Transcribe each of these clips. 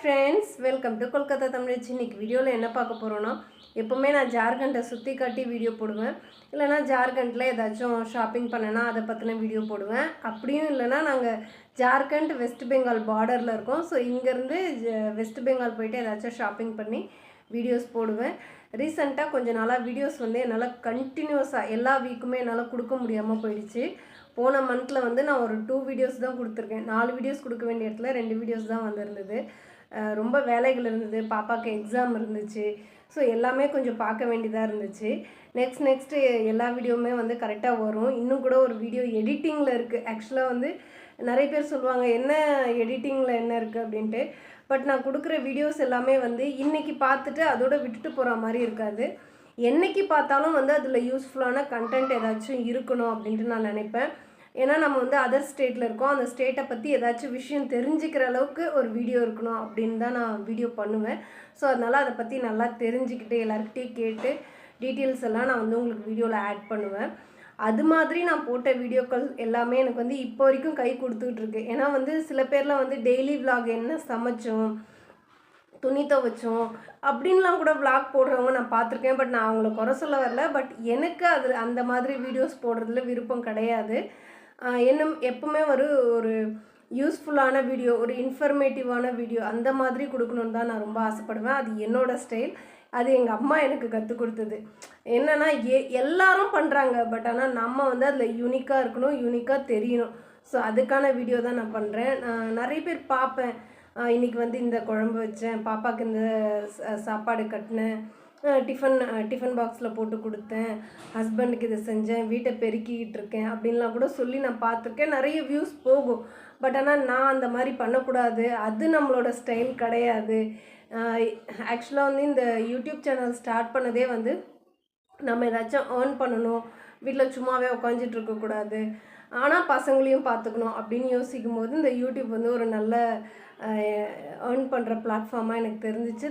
Friends, welcome to Kolkata தமிழச்சி. இன்னைக்கு வீடியோவில் என்ன பார்க்க போகிறோன்னா, எப்போவுமே நான் ஜார்க்கண்டை சுற்றி காட்டி வீடியோ போடுவேன். இல்லைனா ஜார்க்கண்டில் ஏதாச்சும் ஷாப்பிங் பண்ணேன்னா அதை பற்றின வீடியோ போடுவேன். அப்படியும் இல்லைனா நாங்கள் ஜார்க்கண்ட் வெஸ்ட் பெங்கால் பார்டரில் இருக்கோம். ஸோ இங்கேருந்து வெஸ்ட் பெங்கால் போயிட்டு ஏதாச்சும் ஷாப்பிங் பண்ணி வீடியோஸ் போடுவேன். ரீசெண்டாக கொஞ்சம் நாளாக வீடியோஸ் வந்து என்னால் கண்டினியூஸாக எல்லா வீக்குமே என்னால் கொடுக்க முடியாமல் போயிடுச்சு. போன மந்தில் வந்து நான் ஒரு 2 வீடியோஸ் தான் கொடுத்துருக்கேன். 4 வீடியோஸ் கொடுக்க வேண்டிய இடத்துல 2 வீடியோஸ் தான் வந்திருந்தது. ரொம்ப வேலைகள் இருந்தது, பாப்பாவுக்கு எக்ஸாம் இருந்துச்சு. ஸோ எல்லாமே கொஞ்சம் பார்க்க வேண்டியதாக இருந்துச்சு. நெக்ஸ்ட்டு எல்லா வீடியோவுமே வந்து கரெக்டாக வரும். இன்னும் கூட ஒரு வீடியோ எடிட்டிங்கில் இருக்குது. ஆக்சுவலாக வந்து நிறைய பேர் சொல்லுவாங்க என்ன எடிட்டிங்கில் என்ன இருக்குது அப்படின்ட்டு. பட் நான் கொடுக்குற வீடியோஸ் எல்லாமே வந்து இன்றைக்கி பார்த்துட்டு அதோடு விட்டுட்டு போகிற மாதிரி இருக்காது. என்றைக்கு பார்த்தாலும் வந்து அதில் யூஸ்ஃபுல்லான கண்டென்ட் ஏதாச்சும் இருக்கணும் அப்படின்ட்டு நான் நினைப்பேன். ஏன்னா நம்ம வந்து அதர் ஸ்டேட்டில் இருக்கோம். அந்த ஸ்டேட்டை பற்றி ஏதாச்சும் விஷயம் தெரிஞ்சுக்கிற அளவுக்கு ஒரு வீடியோ இருக்கணும் அப்படின்னு தான் நான் வீடியோ பண்ணுவேன். ஸோ அதனால் அதை பற்றி நல்லா தெரிஞ்சுக்கிட்டு எல்லாருக்கிட்டையும் கேட்டு டீட்டெயில்ஸ் எல்லாம் நான் வந்து உங்களுக்கு வீடியோவில் ஆட் பண்ணுவேன். அது மாதிரி நான் போட்ட வீடியோக்கள் எல்லாமே எனக்கு வந்து இப்போ வரைக்கும் கை கொடுத்துட்ருக்கு. ஏன்னா வந்து சில பேர்லாம் வந்து டெய்லி விலாக் என்ன சமைச்சோம், துணி துவைச்சோம் அப்படின்லாம் கூட விலாக் போடுறவங்க நான் பார்த்துருக்கேன். பட் நான் அவங்கள குறை சொல்ல வரல. பட் எனக்கு அதில் அந்த மாதிரி வீடியோஸ் போடுறதுல விருப்பம் கிடையாது. எப்பவுமே ஒரு யூஸ்ஃபுல்லான வீடியோ, ஒரு இன்ஃபர்மேட்டிவான வீடியோ அந்த மாதிரி கொடுக்கணுன்னு தான் நான் ரொம்ப ஆசைப்படுவேன். அது என்னோடய ஸ்டைல். அது எங்கள் அம்மா எனக்கு கற்றுக் கொடுத்தது. என்னென்னா எல்லாரும் பண்ணுறாங்க. பட் ஆனால் நம்ம வந்து அதில் யூனிக்காக இருக்கணும், யூனிக்காக தெரியணும். ஸோ அதுக்கான வீடியோ தான் நான் பண்ணுறேன். நான் நிறைய பேர் பார்ப்பேன். இன்றைக்கி வந்து இந்த குழம்பு வச்சேன், பாப்பாவுக்கு இந்த சாப்பாடு கட்டினேன், டிஃபன் பாக்ஸில் போட்டு கொடுத்தேன், ஹஸ்பண்டுக்கு இதை செஞ்சேன், வீட்டை பெருக்கிக்கிட்டு இருக்கேன் அப்படின்லாம் கூட சொல்லி நான் பார்த்துருக்கேன். நிறைய வியூஸ் போகும். பட் ஆனால் நான் அந்த மாதிரி பண்ணக்கூடாது. அது நம்மளோட ஸ்டைல் கிடையாது. ஆக்சுவலாக வந்து இந்த யூடியூப் சேனல் ஸ்டார்ட் பண்ணதே வந்து நம்ம ஏதாச்சும் ஏர்ன் பண்ணணும், வீட்டில் சும்மாவே உட்காந்துட்டு இருக்கக்கூடாது, ஆனால் பசங்களையும் பார்த்துக்கணும் அப்படின்னு யோசிக்கும் போது இந்த யூடியூப் வந்து ஒரு நல்ல ஏர்ன் பண்ணுற பிளாட்ஃபார்மாக எனக்கு தெரிஞ்சிச்சு.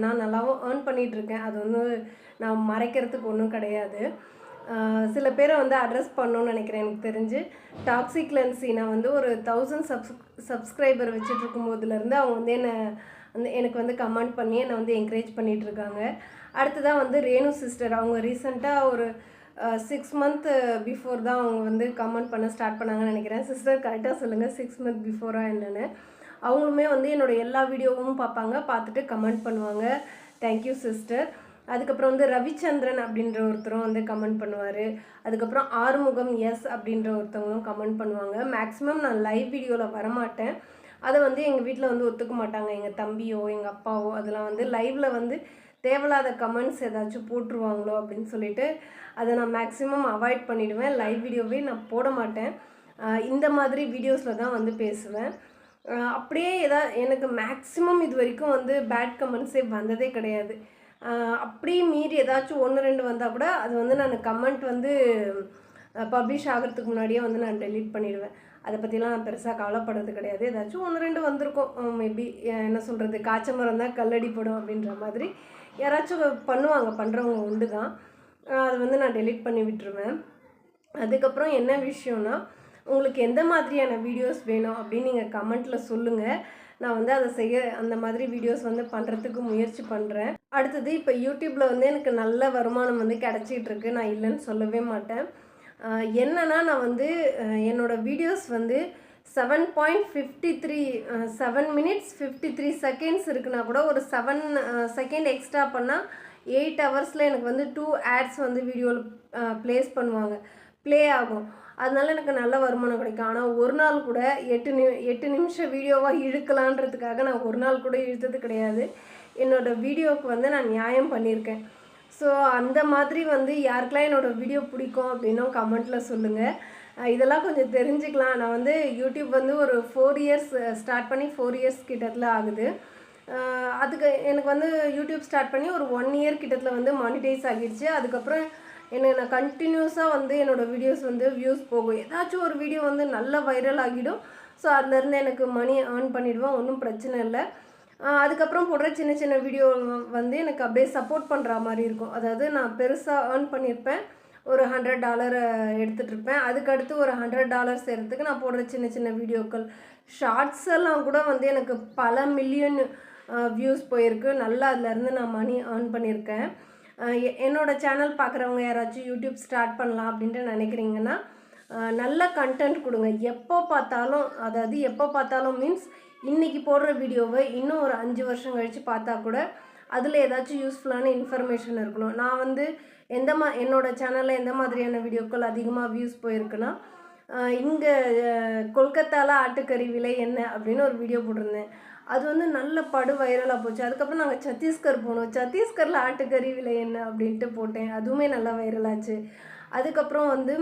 நான் நல்லாவும் ஏர்ன் பண்ணிகிட்ருக்கேன். அது வந்து நான் மறைக்கிறதுக்கு ஒன்றும் கிடையாது. சில பேரை வந்து அட்ரஸ் பண்ணணுன்னு நினைக்கிறேன். எனக்கு தெரிஞ்சு டாக்ஸிக் லென்ஸி நான் வந்து ஒரு 1000 சப்ஸ்கிரைபர் வச்சுட்ருக்கும் போதுலேருந்து அவங்க வந்து எனக்கு வந்து கமெண்ட் பண்ணி என்னை வந்து என்கரேஜ் பண்ணிகிட்ருக்காங்க. அடுத்ததாக வந்து ரேணு சிஸ்டர், அவங்க ரீசெண்டாக ஒரு 6 மந்த் பிஃபோர் தான் அவங்க வந்து கமெண்ட் பண்ண ஸ்டார்ட் பண்ணாங்கன்னு நினைக்கிறேன். சிஸ்டர் கரெக்டாக சொல்லுங்கள், 6 மந்த் பிஃபோராக என்னென்னு. அவங்களுமே வந்து என்னோடய எல்லா வீடியோவும் பார்ப்பாங்க, பார்த்துட்டு கமெண்ட் பண்ணுவாங்க. Thank you sister. அதுக்கப்புறம் வந்து ரவிச்சந்திரன் அப்படின்ற ஒருத்தரும் வந்து கமெண்ட் பண்ணுவார். அதுக்கப்புறம் ஆறுமுகம் எஸ் அப்படின்ற ஒருத்தவங்களும் கமெண்ட் பண்ணுவாங்க. மேக்ஸிமம் நான் லைவ் வீடியோவில் வரமாட்டேன். அதை வந்து எங்கள் வீட்டில் வந்து ஒத்துக்க மாட்டாங்க. எங்கள் தம்பியோ எங்கள் அப்பாவோ அதெல்லாம் வந்து லைவில் வந்து தேவையில்லாத கமெண்ட்ஸ் ஏதாச்சும் போட்டுருவாங்களோ அப்படின்னு சொல்லிட்டு அதை நான் மேக்ஸிமம் அவாய்ட் பண்ணிவிடுவேன். லைவ் வீடியோவே நான் போட மாட்டேன். இந்த மாதிரி வீடியோஸில் தான் வந்து பேசுவேன். அப்படியே எனக்கு மேக்ஸிமம் இது வரைக்கும் வந்து பேட் கமெண்ட்ஸே வந்ததே கிடையாது. அப்படியே மீறி ஏதாச்சும் 1-2 வந்தால் கூட அது வந்து நான் கமெண்ட் வந்து பப்ளிஷ் ஆகிறதுக்கு முன்னாடியே வந்து நான் டெலீட் பண்ணிடுவேன். அதை பற்றிலாம் நான் பெருசாக கவலைப்படுறது கிடையாது. ஏதாச்சும் 1-2 வந்திருக்கும். மேபி என்ன சொல்கிறது, காய்ச்ச மரம் தான் கல்லடிப்படும் அப்படின்ற மாதிரி யாராச்சும் பண்ணுறவங்க உண்டு தான். அதை வந்து நான் டெலீட் பண்ணி விட்டுருவேன். அதுக்கப்புறம் என்ன விஷயம்னா, உங்களுக்கு எந்த மாதிரியான வீடியோஸ் வேணும் அப்படின்னு நீங்கள் கமெண்ட்டில் சொல்லுங்கள். நான் வந்து அதை அந்த மாதிரி வீடியோஸ் வந்து பண்ணுறதுக்கு முயற்சி பண்ணுறேன். அடுத்தது இப்போ யூடியூப்பில் வந்து எனக்கு நல்ல வருமானம் வந்து கிடச்சிட்ருக்கு. நான் இல்லைன்னு சொல்லவே மாட்டேன். என்னென்னா நான் வந்து என்னோடய வீடியோஸ் வந்து 7 minutes 53 seconds இருக்குன்னா கூட ஒரு 7 செகண்ட் எக்ஸ்ட்ரா பண்ணால் 8 ஹவர்ஸில் எனக்கு வந்து 2 ads வந்து வீடியோவில் ப்ளே ஆகும். அதனால எனக்கு நல்ல வருமானம் கிடைக்கும். ஆனால் ஒரு நாள் கூட 8 நிமிஷம் வீடியோவாக இழுக்கலான்றதுக்காக நான் ஒரு நாள் கூட இழுத்தது கிடையாது. என்னோடய வீடியோவுக்கு வந்து நான் நியாயம் பண்ணியிருக்கேன். ஸோ அந்த மாதிரி வந்து யாருக்கெல்லாம் என்னோடய வீடியோ பிடிக்கும் அப்படின்னும் கமெண்ட்டில் சொல்லுங்கள். இதெல்லாம் கொஞ்சம் தெரிஞ்சுக்கலாம். நான் வந்து யூடியூப் வந்து ஒரு 4 இயர்ஸ் ஸ்டார்ட் பண்ணி 4 இயர்ஸ் கிட்டத்தில் ஆகுது. அதுக்கு எனக்கு வந்து யூடியூப் ஸ்டார்ட் பண்ணி ஒரு 1 இயர் கிட்டத்தில் வந்து மானிட்டைஸ் ஆகிடுச்சு. அதுக்கப்புறம் நான் கண்டினியூஸாக வந்து என்னோடய வீடியோஸ் வந்து வியூஸ் போகும். ஏதாச்சும் ஒரு வீடியோ வந்து நல்லா வைரல் ஆகிடும். ஸோ அதுலேருந்து எனக்கு மணி ஏர்ன் பண்ணிவிடுவேன், ஒன்றும் பிரச்சனை இல்லை. அதுக்கப்புறம் போடுற சின்ன சின்ன வீடியோ வந்து எனக்கு அப்படியே சப்போர்ட் பண்ணுற மாதிரி இருக்கும். அதாவது நான் பெருசாக ஏர்ன் பண்ணியிருப்பேன், ஒரு $100 எடுத்துகிட்ருப்பேன். அதுக்கடுத்து ஒரு $100 செய்கிறதுக்கு நான் போடுற சின்ன சின்ன வீடியோக்கள், ஷார்ட்ஸ் எல்லாம் கூட வந்து எனக்கு பல மில்லியன் வியூஸ் போயிருக்கு. நல்லா அதுலேருந்து நான் மணி ஏர்ன் பண்ணியிருக்கேன். என்னோடய சேனல் பார்க்குறவங்க யாராச்சும் யூடியூப் ஸ்டார்ட் பண்ணலாம் அப்படின்ட்டு நினைக்கிறீங்கன்னா, நல்ல கண்டென்ட் கொடுங்க. எப்போ பார்த்தாலும், அதாவது எப்போ பார்த்தாலும் மீன்ஸ் இன்றைக்கி போடுற வீடியோவை இன்னும் ஒரு 5 வருஷம் கழித்து பார்த்தா கூட அதில் ஏதாச்சும் யூஸ்ஃபுல்லான இன்ஃபர்மேஷன் இருக்கணும். நான் வந்து என்னோடய சேனலில் எந்த மாதிரியான வீடியோக்கள் அதிகமாக வியூஸ் போயிருக்குன்னா, இங்கே கொல்கத்தாவில் ஆட்டுக்கறி விலை என்ன அப்படின்னு ஒரு வீடியோ போட்டிருந்தேன். அது வந்து நல்ல படு வைரலாக போச்சு. அதுக்கப்புறம் நாங்கள் சத்தீஸ்கர் போனோம். சத்தீஸ்கரில் ஆட்டுக்கறி விலை என்ன அப்படின்ட்டு போட்டேன். அதுவுமே நல்லா வைரலாச்சு. அதுக்கப்புறம் வந்து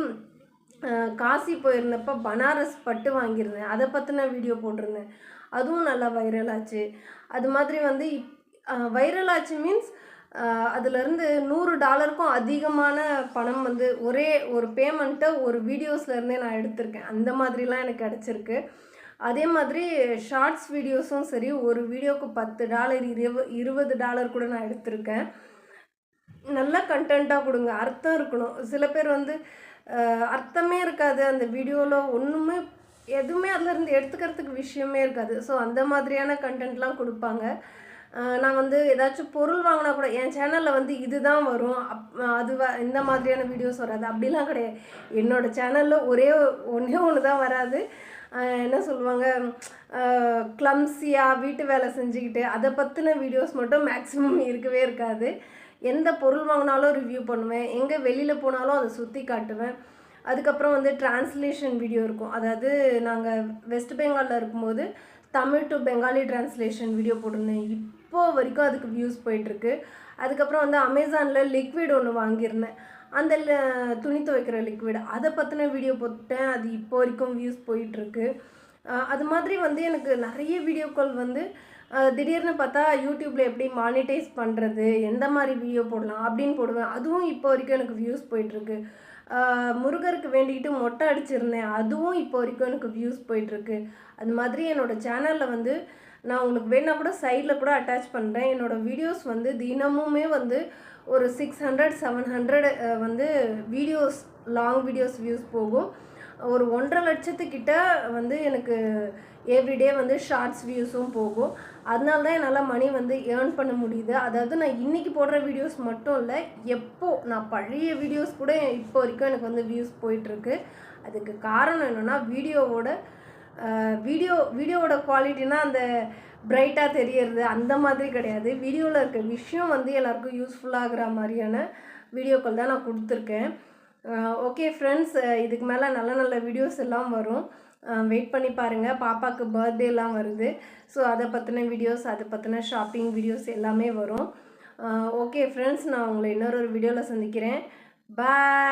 காசி போயிருந்தப்போ பனாரஸ் பட்டு வாங்கியிருந்தேன். அதை பற்றின வீடியோ போட்டிருந்தேன். அதுவும் நல்லா வைரலாச்சு. அது மாதிரி வந்து வைரலாச்சு மீன்ஸ் அதுலேருந்து $100க்கும் அதிகமான பணம் வந்து ஒரே ஒரு பேமெண்ட்டை ஒரு வீடியோஸ்லேருந்தே நான் எடுத்திருக்கேன். அந்த மாதிரிலாம் எனக்கு கிடச்சிருக்கு. அதே மாதிரி ஷார்ட்ஸ் வீடியோஸும் சரி, ஒரு வீடியோவுக்கு $10 $20 கூட நான் எடுத்திருக்கேன். நல்ல கண்டென்ட்டாக கொடுங்க, அர்த்தம் இருக்கணும். சில பேர் வந்து அர்த்தமே இருக்காது அந்த வீடியோவில், எதுவுமே அதுலேருந்து எடுத்துக்கிறதுக்கு விஷயமே இருக்காது. ஸோ அந்த மாதிரியான கண்டென்ட்லாம் கொடுப்பாங்க. நான் வந்து ஏதாச்சும் பொருள் வாங்கினா கூட என் சேனலில் வந்து இதுதான் வரும், இந்த மாதிரியான வீடியோஸ் வராது அப்படிலாம் கிடையாது. என்னோடய சேனலில் ஒன்றே ஒன்று தான் வராது. என்ன சொல்லுவாங்க, க்ளம்ஸியாக வீட்டு வேலை செஞ்சுக்கிட்டு அதை பற்றின வீடியோஸ் மட்டும் மேக்ஸிமம் இருக்கவே இருக்காது. எந்த பொருள் வாங்கினாலும் ரிவ்யூ பண்ணுவேன், எங்கே வெளியில் போனாலும் அதை சுற்றி காட்டுவேன். அதுக்கப்புறம் வந்து டிரான்ஸ்லேஷன் வீடியோ இருக்கும். அதாவது நாங்கள் வெஸ்ட் பெங்காலில் இருக்கும்போது Tamil to Bengali translation video போட்டிருந்தேன். இப்போது வரைக்கும் அதுக்கு வியூஸ் போயிட்டுருக்கு. அதுக்கப்புறம் வந்து அமேசானில் லிக்விட் ஒன்று வாங்கியிருந்தேன். அந்த துணி துவைக்கிற லிக்விட், அதை பற்றின வீடியோ போட்டேன். அது இப்போ வரைக்கும் வியூஸ் போயிட்டுருக்கு. அது மாதிரி வந்து எனக்கு நிறைய வீடியோக்கள் வந்து திடீர்னு பார்த்தா யூடியூப்பில் எப்படி மானிட்டைஸ் பண்ணுறது, எந்த மாதிரி வீடியோ போடலாம் அப்படின்னு போடுவேன். அதுவும் இப்போ வரைக்கும் எனக்கு வியூஸ் போயிட்டுருக்கு. முருகருக்கு வேண்டிக்கிட்டு மொட்டை அடிச்சிருந்தேன். அதுவும் இப்போ வரைக்கும் எனக்கு வியூஸ் போயிட்டுருக்கு. அது மாதிரி என்னோடய சேனலில் வந்து நான் உங்களுக்கு வேணால் கூட சைடில் கூட அட்டாச் பண்ணுறேன். என்னோடய வீடியோஸ் வந்து தினமுமே வந்து ஒரு 600 700 வந்து வீடியோஸ், லாங் வீடியோஸ் வியூஸ் போகும். ஒரு 1.5 லட்சத்துக்கிட்ட வந்து எனக்கு எவ்ரிடே வந்து ஷார்ட்ஸ் வியூஸும் போகும். அதனால தான் என்னால் மணி வந்து ஏர்ன் பண்ண முடியுது. அதாவது நான் இன்றைக்கி போடுற வீடியோஸ் மட்டும் இல்லை, நான் பழைய வீடியோஸ் கூட இப்போ வரைக்கும் எனக்கு வந்து வியூஸ் போயிட்டுருக்கு. அதுக்கு காரணம் என்னென்னா வீடியோவோட குவாலிட்டினா அந்த பிரைட்டாக தெரியறது அந்த மாதிரி கிடையாது. வீடியோவில் இருக்க விஷயம் வந்து எல்லாருக்கும் யூஸ்ஃபுல்லாகிற மாதிரியான வீடியோக்கள் தான் நான் கொடுத்துருக்கேன். ஓகே ஃப்ரெண்ட்ஸ், இதுக்கு மேலே நல்ல நல்ல வீடியோஸ் எல்லாம் வரும். வெயிட் பண்ணி பாருங்கள். பாப்பாவுக்கு பர்த்டேலாம் வருது. ஸோ அதை பற்றின வீடியோஸ், அதை பற்றின ஷாப்பிங் வீடியோஸ் எல்லாமே வரும். ஓகே ஃப்ரெண்ட்ஸ், நான் உங்களை இன்னொரு வீடியோவில் சந்திக்கிறேன். பாய்.